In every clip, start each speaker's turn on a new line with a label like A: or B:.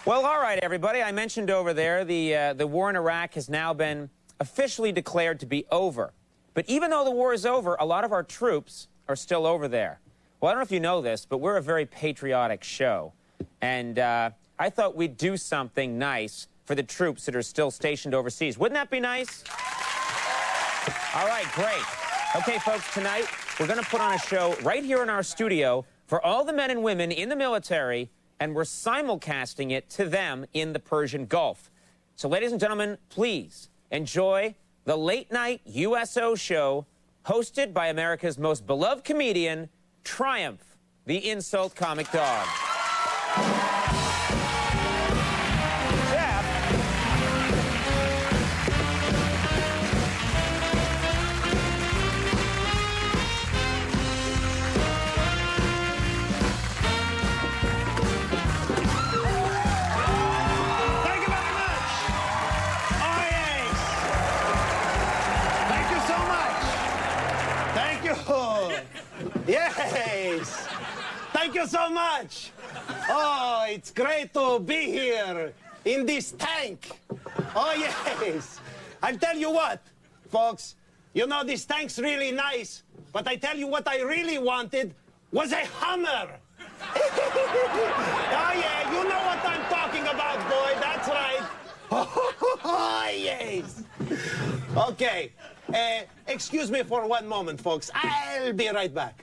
A: Well, all right, everybody. I mentioned over there the war in Iraq has now been officially declared to be over. But even though the war is over, a lot of our troops are still over there. Well, I don't know if you know this, but we're a very patriotic show. And I thought we'd do something nice for the troops that are still stationed overseas. Wouldn't that be nice? All right, great. Okay, folks, tonight we're going to put on a show right here in our studio for all the men and women in the military, and we're simulcasting it to them in the Persian Gulf. So, ladies and gentlemen, please enjoy the late-night USO show hosted by America's most beloved comedian, Triumph, the insult comic dog.
B: Yes! Thank you so much! Oh, it's great to be here in this tank. Oh, yes! I'll tell you what, folks. You know, this tank's really nice, but I tell you what I really wanted was a Hummer. Oh, yeah, you know what I'm talking about, boy. That's right. Oh, yes! Okay. Excuse me for one moment, folks. I'll be right back.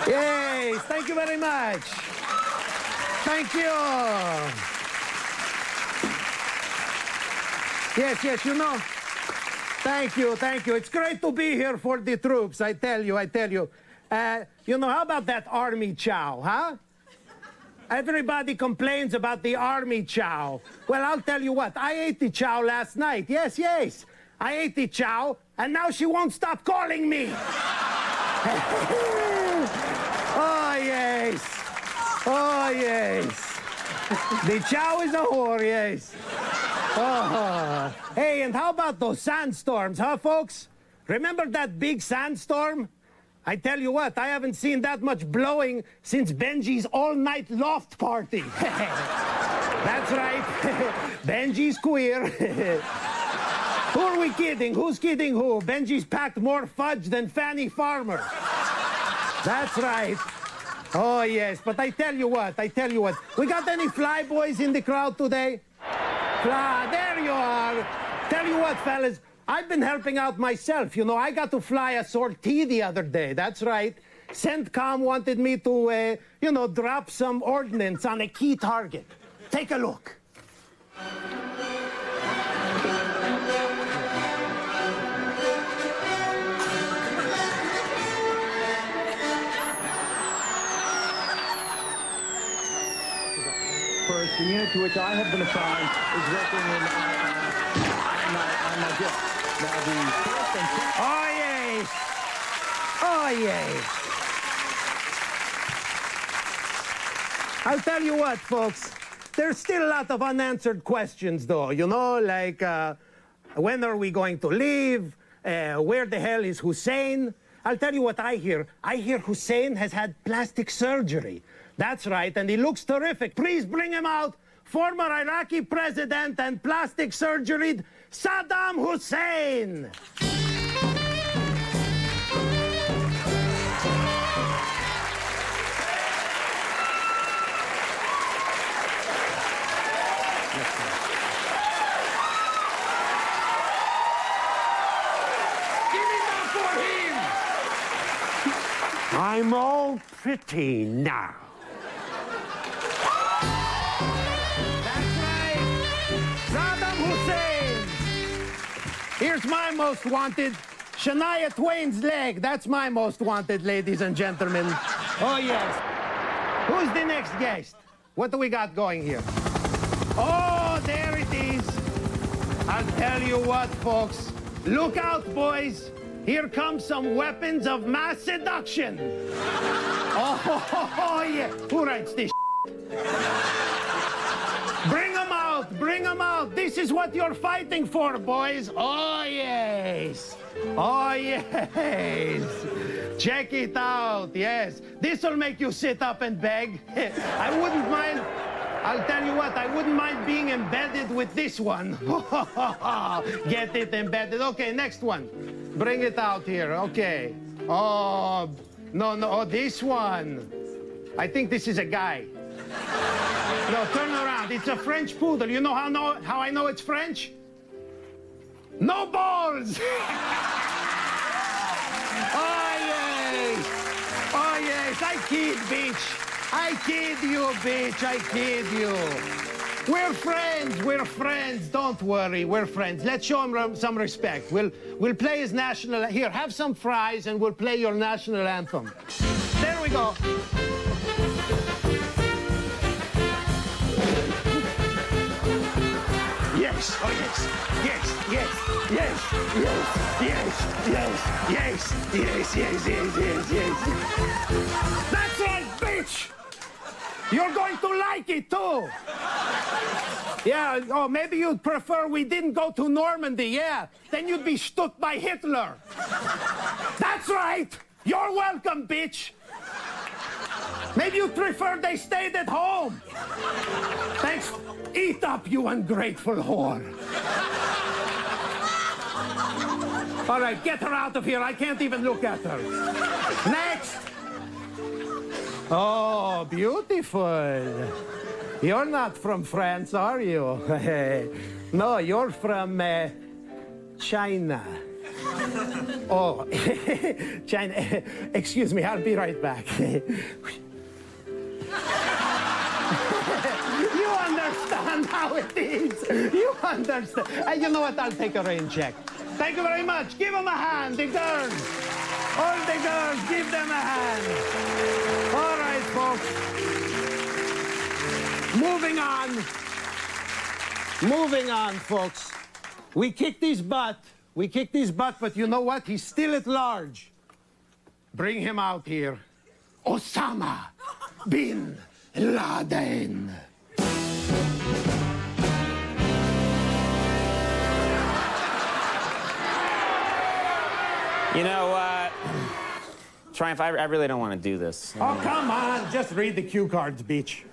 B: Yes, thank you very much. Thank you. Yes, you know. Thank you. It's great to be here for the troops, I tell you. You know, how about that army chow, huh? Everybody complains about the army chow. Well, I'll tell you what, I ate the chow last night. Yes. I ate the chow, and now she won't stop calling me. Oh, yes. The chow is a whore, yes. Oh. Hey, and how about those sandstorms, huh, folks? Remember that big sandstorm? I tell you what, I haven't seen that much blowing since Benji's all-night loft party. That's right. Benji's queer. Who are we kidding? Who's kidding who? Benji's packed more fudge than Fanny Farmer. That's right. Oh, yes, but I tell you what. We got any fly boys in the crowd today? Fly, there you are. Tell you what, fellas. I've been helping out myself. You know, I got to fly a sortie the other day. That's right. CENTCOM wanted me to, drop some ordnance on a key target. Take a look.
C: First, the unit to which I have been assigned is working in my gift. Now, the first and second...
B: Oh, yes. I'll tell you what, folks. There's still a lot of unanswered questions, though. You know, like, when are we going to leave? Where the hell is Hussein? I'll tell you what I hear. I hear Hussein has had plastic surgery. That's right, and he looks terrific. Please bring him out. Former Iraqi president and plastic surgery, Saddam Hussein. Give it up for him. I'm all pretty now. Here's my most wanted, Shania Twain's leg. That's my most wanted, ladies and gentlemen. Oh, yes. Who's the next guest? What do we got going here? Oh, there it is. I'll tell you what, folks. Look out, boys. Here come some weapons of mass seduction. Oh, yeah. Who writes this? Bring them out. This this is what you're fighting for, boys. Oh, yes. Oh, yes. Check it out, yes. This'll make you sit up and beg. I wouldn't mind, I'll tell you what, I wouldn't mind being embedded with this one. Get it embedded. Okay, next one. Bring it out here, okay. Oh, no, oh, this one. I think this is a guy. No, turn around. It's a French poodle. You know how I know it's French? No balls! Oh, yes! Oh, yes! I kid, bitch! I kid you, bitch! I kid you! We're friends! We're friends! Don't worry, we're friends. Let's show him some respect. We'll play his national... Here, have some fries and we'll play your national anthem. There we go. Yes, oh yes, yes, yes, yes, yes, yes, yes, yes, yes, yes, yes. That's right, bitch! You're going to like it too. Yeah, oh, maybe you'd prefer we didn't go to Normandy, yeah. Then you'd be stuck by Hitler. That's right! You're welcome, bitch! Maybe you'd prefer they stayed at home. Thanks. Eat up, you ungrateful whore. All right, get her out of here. I can't even look at her. Next. Oh, beautiful. You're not from France, are you? No, you're from China. Oh, China. Excuse me, I'll be right back. You understand how it is. You understand. You know what? I'll take a rain check. Thank you very much. Give them a hand, the girls. All the girls, give them a hand. All right, folks. Moving on. Moving on, folks. We kicked his butt. We kicked his butt, but you know what? He's still at large. Bring him out here. Osama bin Laden.
A: You know, Triumph, I really don't want to do this.
B: Oh, come on. Just read the cue cards, bitch.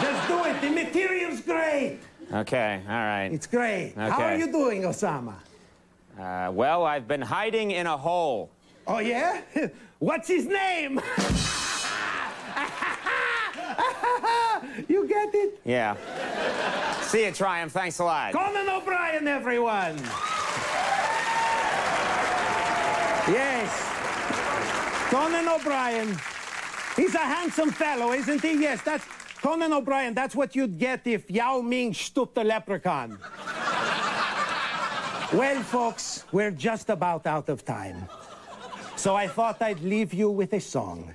B: Just do it. The material's great.
A: Okay, all right.
B: It's great.
A: Okay.
B: How are you doing, Osama?
A: Well, I've been hiding in a hole.
B: Oh, yeah? What's his name? You get it?
A: Yeah. See you, Triumph. Thanks a lot.
B: Conan O'Brien, everyone. Yes. Conan O'Brien. He's a handsome fellow, isn't he? Yes, that's Conan O'Brien. That's what you'd get if Yao Ming stooped a leprechaun. Well, folks, we're just about out of time. So I thought I'd leave you with a song.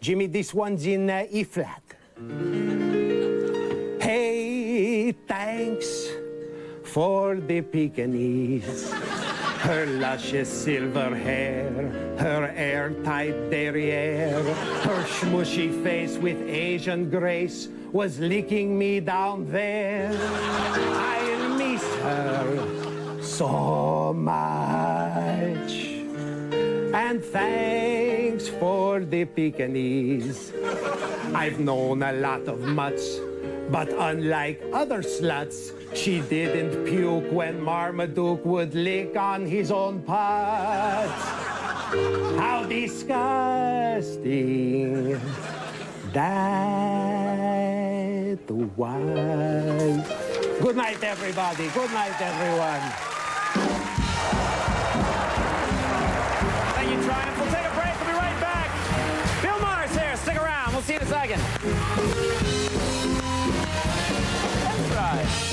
B: Jimmy, this one's in E-flat. Hey, thanks for the Pekingese. Her luscious silver hair, her airtight derriere, her smushy face with Asian grace was licking me down there. I'll miss her so much. And thanks for the Pekingese. I've known a lot of mutts, but unlike other sluts, she didn't puke when Marmaduke would lick on his own parts. How disgusting that was. Good night, everybody. Good night, everyone.
A: Thank you, Triumph. We'll take a break. We'll be right back. Bill Maher's here. Stick around. We'll see you in a second. That's right.